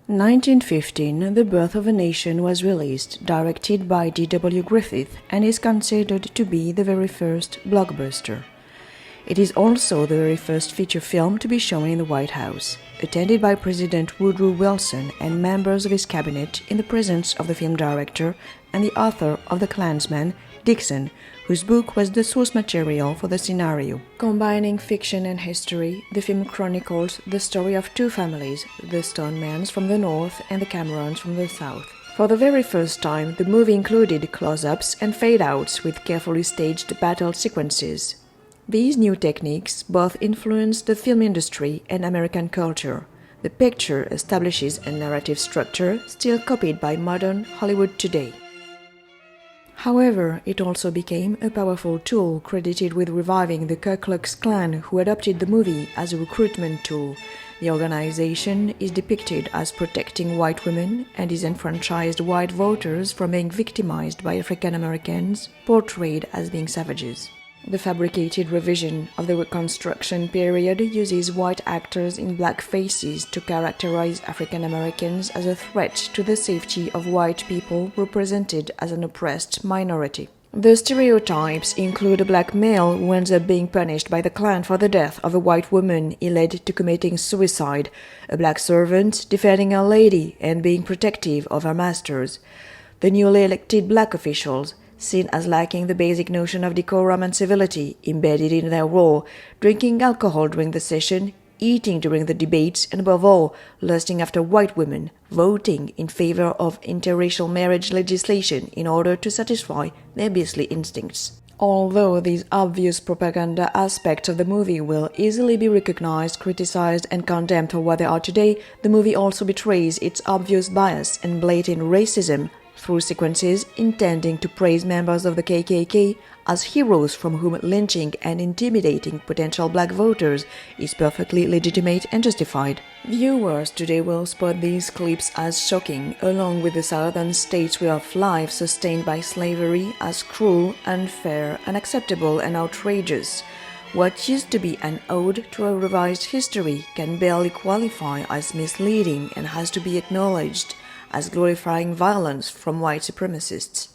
1915, The Birth of a Nation was released, directed by D.W. Griffith, and is considered to be the very first blockbuster. It is also the very first feature film to be shown in the White House, attended by President Woodrow Wilson and members of his cabinet in the presence of the film director and the author of The Klansman, Dixon, whose book was the source material for the scenario. Combining fiction and history, the film chronicles the story of two families, the Stonemans from the north and the Camerons from the south. For the very first time, the movie included close-ups and fade-outs with carefully staged battle sequences. These new techniques both influenced the film industry and American culture. The picture establishes a narrative structure still copied by modern Hollywood today. However, it also became a powerful tool credited with reviving the Ku Klux Klan, who adopted the movie as a recruitment tool. The organization is depicted as protecting white women and disenfranchised white voters from being victimized by African Americans, portrayed as being savages. The fabricated revision of the Reconstruction period uses white actors in black faces to characterize African Americans as a threat to the safety of white people represented as an oppressed minority. The stereotypes include a black male who ends up being punished by the Klan for the death of a white woman he led to committing suicide, a black servant defending a lady and being protective of her masters, the newly elected black officials, seen as lacking the basic notion of decorum and civility embedded in their role, drinking alcohol during the session, eating during the debates, and above all, lusting after white women, voting in favor of interracial marriage legislation in order to satisfy their beastly instincts. Although these obvious propaganda aspects of the movie will easily be recognized, criticized, and condemned for what they are today, the movie also betrays its obvious bias and blatant racism through sequences intending to praise members of the KKK as heroes from whom lynching and intimidating potential black voters is perfectly legitimate and justified. Viewers today will spot these clips as shocking, along with the Southern states' way of life sustained by slavery as cruel, unfair, unacceptable, and outrageous. What used to be an ode to a revised history can barely qualify as misleading and has to be acknowledged as glorifying violence from white supremacists.